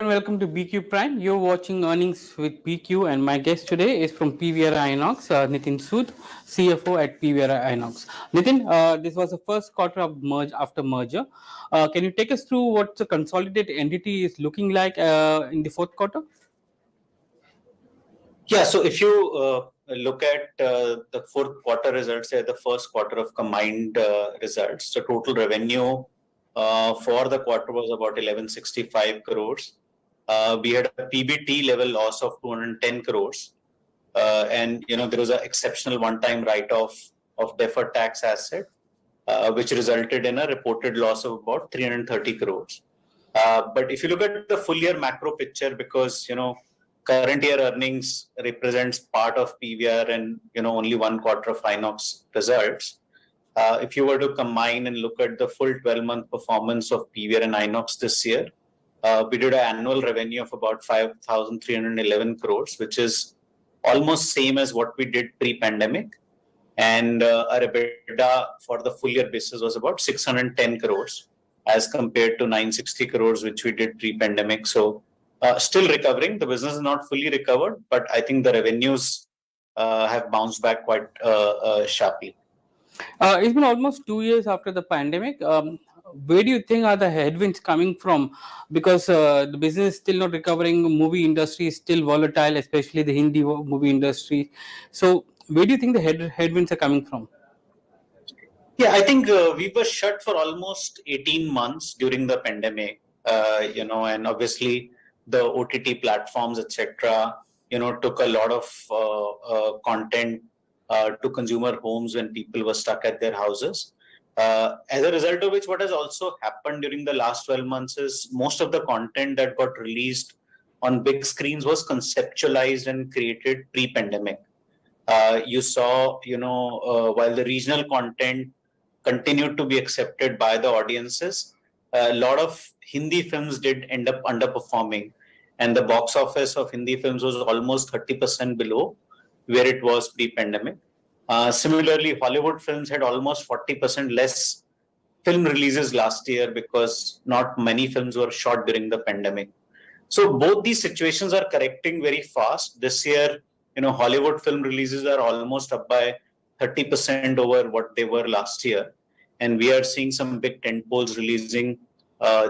and welcome to BQ Prime. You're watching Earnings with BQ, and my guest today is from PVR INOX, Nitin Sood, CFO at PVR INOX. Nitin, this was the first quarter of after merger. Can you take us through what the consolidated entity is looking like in the fourth quarter? Yeah, so if you look at the fourth quarter results, say the first quarter of combined results, the total revenue for the quarter was about 1165 crores. We had a PBT level loss of 210 crores. And, there was an exceptional one-time write-off of deferred tax asset, which resulted in a reported loss of about 330 crores. But if you look at the full year macro picture, because, current year earnings represents part of PVR and, only one quarter of INOX results. If you were to combine and look at the full 12-month performance of PVR and INOX this year, we did an annual revenue of about 5,311 crores, which is almost same as what we did pre-pandemic. And our EBITDA for the full year basis was about 610 crores as compared to 960 crores, which we did pre-pandemic. So still recovering. The business is not fully recovered, but I think the revenues have bounced back quite sharply. It's been almost 2 years after the pandemic. Where do you think are the headwinds coming from? Because the business is still not recovering. Movie industry is still volatile, especially the Hindi movie industry. So, where do you think the headwinds are coming from? Yeah, I think we were shut for almost 18 months during the pandemic, and obviously the OTT platforms, etc., took a lot of content to consumer homes when people were stuck at their houses. As a result of which, what has also happened during the last 12 months is most of the content that got released on big screens was conceptualized and created pre-pandemic. You saw, while the regional content continued to be accepted by the audiences, a lot of Hindi films did end up underperforming. And the box office of Hindi films was almost 30% below where it was pre-pandemic. Similarly, Hollywood films had almost 40% less film releases last year because not many films were shot during the pandemic. So both these situations are correcting very fast. This year, Hollywood film releases are almost up by 30% over what they were last year. And we are seeing some big tentpoles releasing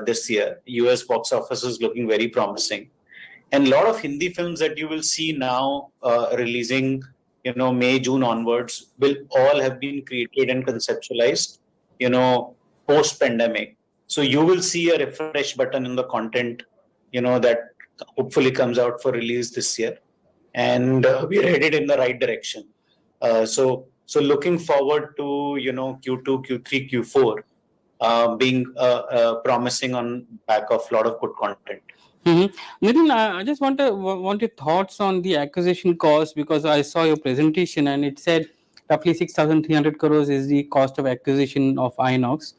this year. US box office is looking very promising. And a lot of Hindi films that you will see now releasing, May, June onwards, will all have been created and conceptualized, post-pandemic. So you will see a refresh button in the content, that hopefully comes out for release this year. And we're headed in the right direction. So looking forward to, Q2, Q3, Q4 being promising on back of a lot of good content. Mm-hmm. Nitin, I just want your thoughts on the acquisition cost, because I saw your presentation and it said roughly 6,300 crores is the cost of acquisition of INOX.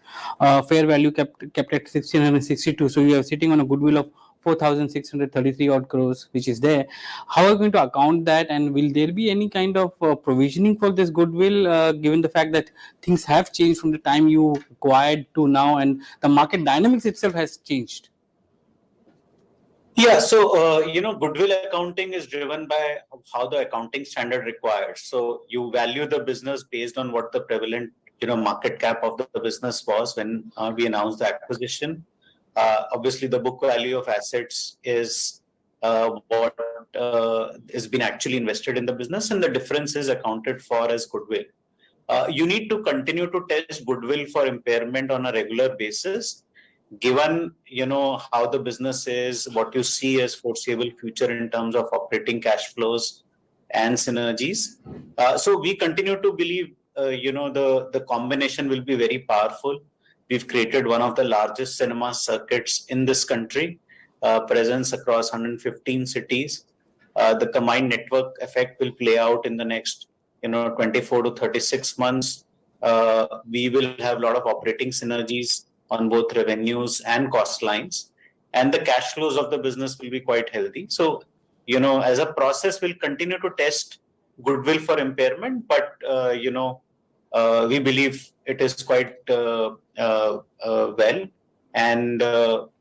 Fair value kept at 1,662. So you are sitting on a goodwill of 4,633 odd crores, which is there. How are you going to account that, and will there be any kind of provisioning for this goodwill, given the fact that things have changed from the time you acquired to now, and the market dynamics itself has changed? Yeah, so goodwill accounting is driven by how the accounting standard requires. So you value the business based on what the prevalent market cap of the business was when we announced the acquisition. Obviously, the book value of assets is what has been actually invested in the business, and the difference is accounted for as goodwill. You need to continue to test goodwill for impairment on a regular basis, given how the business is, what you see as foreseeable future in terms of operating cash flows and synergies. So we continue to believe the combination will be very powerful. We've created one of the largest cinema circuits in this country, presence across 115 cities. The combined network effect will play out in the next 24 to 36 months. We will have a lot of operating synergies on both revenues and cost lines, and the cash flows of the business will be quite healthy. So, as a process, we'll continue to test goodwill for impairment, but, we believe it is quite well. And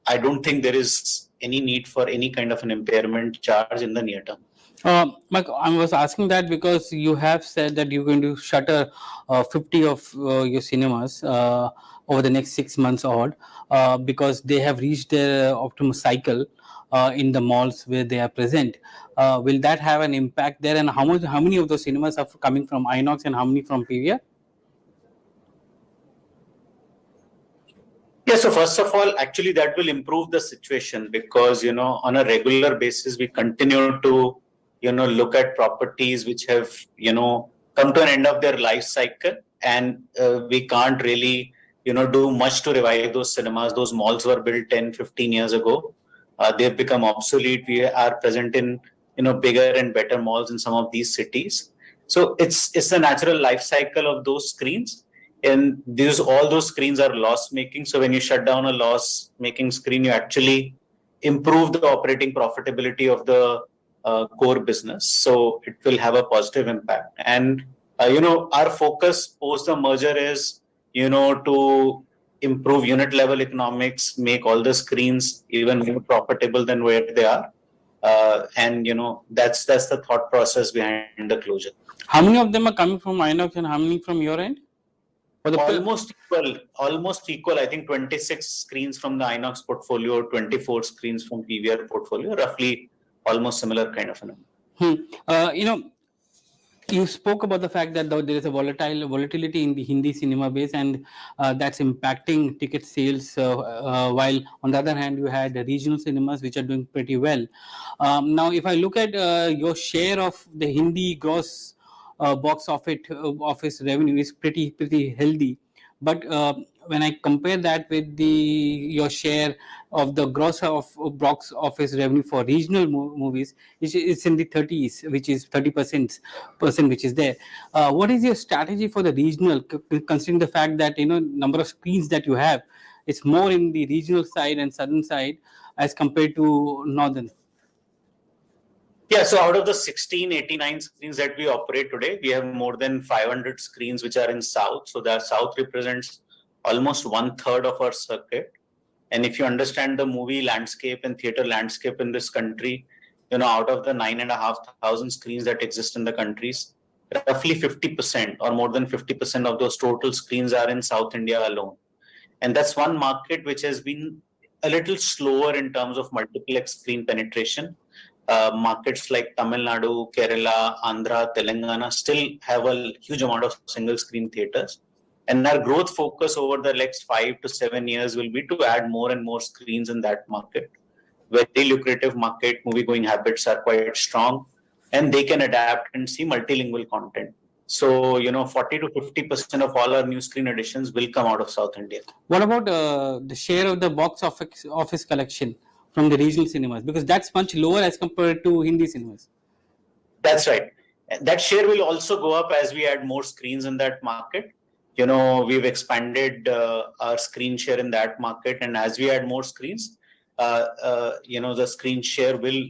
I don't think there is any need for any kind of an impairment charge in the near term. Mike, I was asking that because you have said that you're going to shutter 50 of your cinemas over the next 6 months odd, because they have reached their optimal cycle in the malls where they are present. Will that have an impact there? And how many of those cinemas are coming from INOX and how many from PVR? Yeah, so first of all, actually that will improve the situation because, on a regular basis, we continue to, look at properties which have, come to an end of their life cycle, and we can't really, do much to revive those cinemas. Those malls were built 10, 15 years ago. They've become obsolete. We are present in, bigger and better malls in some of these cities. So it's the natural life cycle of those screens, and all those screens are loss making. So when you shut down a loss making screen, you actually improve the operating profitability of the core business. So it will have a positive impact. And our focus post the merger is to improve unit level economics, make all the screens even more profitable than where they are. And that's the thought process behind the closure. How many of them are coming from INOX and how many from your end? Almost equal. I think 26 screens from the INOX portfolio, 24 screens from PVR portfolio, roughly almost similar kind of a number. You spoke about the fact that there is a volatility in the Hindi cinema base, and that's impacting ticket sales. While on the other hand, you had regional cinemas which are doing pretty well. Now, if I look at your share of the Hindi gross box office revenue is pretty healthy, but when I compare that with your share of the gross of box office revenue for regional movies, it's in the 30s, which is 30% which is there. What is your strategy for the regional, considering the fact that number of screens that you have, it's more in the regional side and southern side as compared to northern? Yeah, so out of the 1689 screens that we operate today, we have more than 500 screens which are in South. So that South represents almost 1/3 of our circuit. And if you understand the movie landscape and theater landscape in this country, out of the 9,500 screens that exist in the countries, roughly 50% or more than 50% of those total screens are in South India alone. And that's one market which has been a little slower in terms of multiplex screen penetration. Markets like Tamil Nadu, Kerala, Andhra, Telangana still have a huge amount of single screen theaters. And our growth focus over the next 5 to 7 years will be to add more and more screens in that market. Very lucrative market, movie going habits are quite strong, and they can adapt and see multilingual content. So, 40 to 50% of all our new screen additions will come out of South India. What about the share of the box office collection from the regional cinemas? Because that's much lower as compared to Hindi cinemas. That's right. That share will also go up as we add more screens in that market. We've expanded our screen share in that market, and as we add more screens, the screen share will,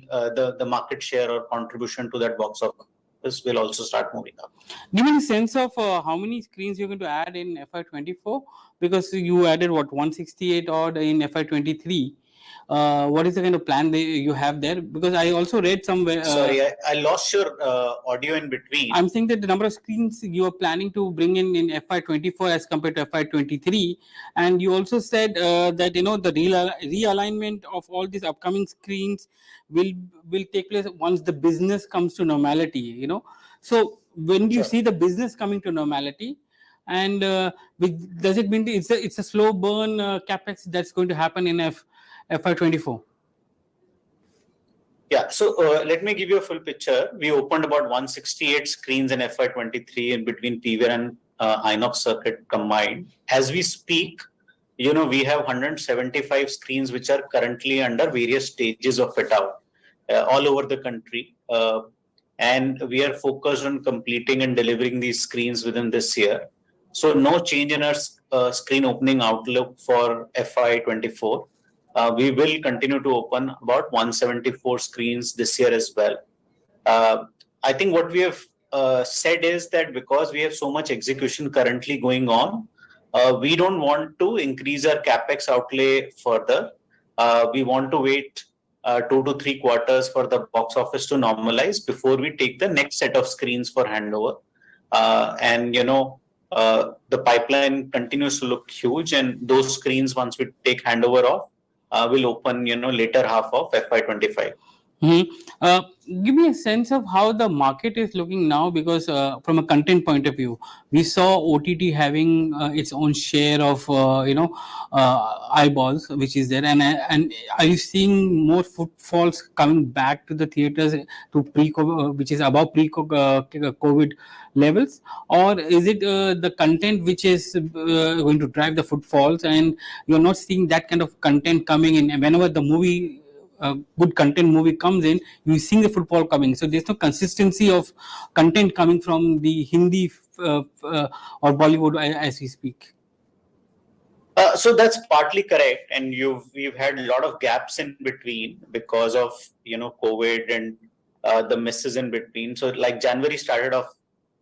the market share or contribution to that box office will also start moving up. Give me a sense of how many screens you're going to add in FY24, because you added 168 odd in FY23. What is the kind of plan you have there? Because I also read somewhere. Sorry, I lost your audio in between. I'm saying that the number of screens you are planning to bring in FY24 as compared to FY23, and you also said that the realignment of all these upcoming screens will take place once the business comes to normality. So when do you see the business coming to normality? And does it mean it's a slow burn capex that's going to happen in FY24? Yeah, so let me give you a full picture. We opened about 168 screens in FY23 in between PVR and INOX circuit combined. As we speak, we have 175 screens which are currently under various stages of fit out all over the country. And we are focused on completing and delivering these screens within this year. So no change in our screen opening outlook for FY24. We will continue to open about 174 screens this year as well. I think what we have said is that because we have so much execution currently going on, we don't want to increase our capex outlay further. We want to wait 2 to 3 quarters for the box office to normalize before we take the next set of screens for handover. And the pipeline continues to look huge, and those screens, once we take handover off, will open later half of FY25. Mhm. Uh, Give me a sense of how the market is looking now, because from a content point of view, we saw OTT having its own share of eyeballs, which is there, and are you seeing more footfalls coming back to the theaters to pre-COVID, which is above pre-COVID levels, or is it the content which is going to drive the footfalls, and you're not seeing that kind of content coming in, and whenever the movie good content movie comes in, you see the football coming. So there's no consistency of content coming from the Hindi or Bollywood as we speak. So that's partly correct, and we've had a lot of gaps in between because of COVID and the misses in between. So like January started off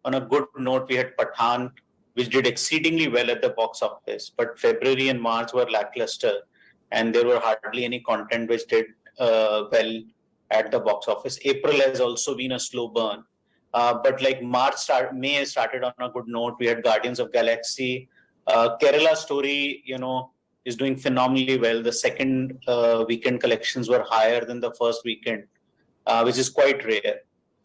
on a good note. We had Pathan, which did exceedingly well at the box office, but February and March were lackluster, and there were hardly any content which did well at the box office. April has also been a slow burn, but like May has started on a good note. We had Guardians of Galaxy. Kerala Story, is doing phenomenally well. The second weekend collections were higher than the first weekend, which is quite rare.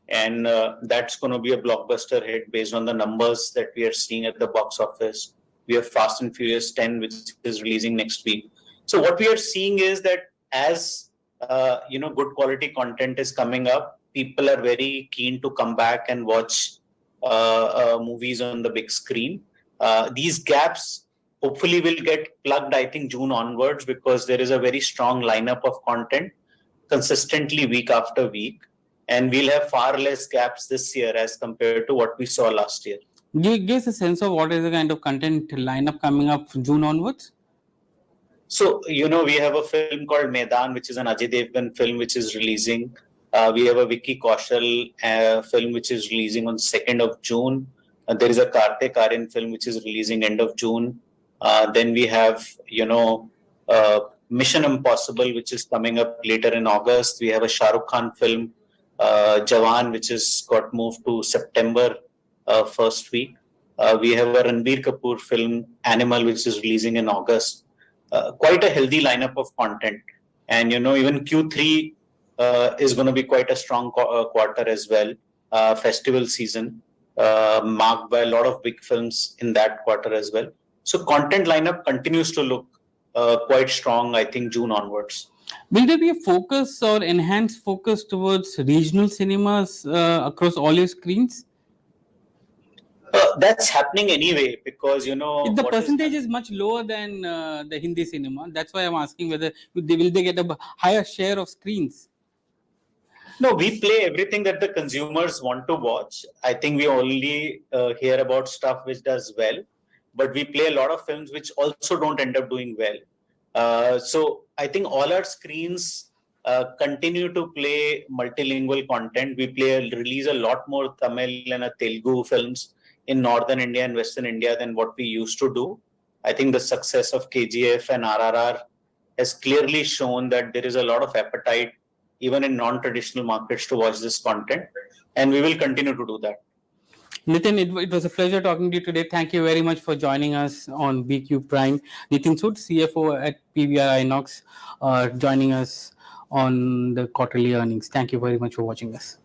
And that's going to be a blockbuster hit based on the numbers that we are seeing at the box office. We have Fast and Furious 10, which is releasing next week. So what we are seeing is that as good quality content is coming up, people are very keen to come back and watch movies on the big screen. These gaps hopefully will get plugged, I think, June onwards, because there is a very strong lineup of content consistently week after week, and we'll have far less gaps this year as compared to what we saw last year. Give us a sense of what is the kind of content lineup coming up from June onwards. So, we have a film called Maidan, which is an Ajay Devgan film, which is releasing. We have a Vicky Kaushal film, which is releasing on 2nd of June. There is a Kartik Aaryan film, which is releasing end of June. Then we have, Mission Impossible, which is coming up later in August. We have a Shah Rukh Khan film, Jawan, which has got moved to September first week. We have a Ranbir Kapoor film, Animal, which is releasing in August. Quite a healthy lineup of content. And, even Q3 is going to be quite a strong quarter as well. Festival season, marked by a lot of big films in that quarter as well. So content lineup continues to look quite strong, I think, June onwards. Will there be a focus or enhanced focus towards regional cinemas across all your screens? That's happening anyway, because the percentage is much lower than the Hindi cinema. That's why I'm asking whether will they get a higher share of screens. No, we play everything that the consumers want to watch. I think we only hear about stuff which does well, but we play a lot of films which also don't end up doing well. So I think all our screens continue to play multilingual content. We release a lot more Tamil and Telugu films in Northern India and Western India than what we used to do. I think the success of KGF and RRR has clearly shown that there is a lot of appetite even in non-traditional markets to watch this content, and we will continue to do that. Nitin, it was a pleasure talking to you today. Thank you very much for joining us on BQ Prime. Nitin Sood, CFO at PVR INOX, joining us on the quarterly earnings. Thank you very much for watching us.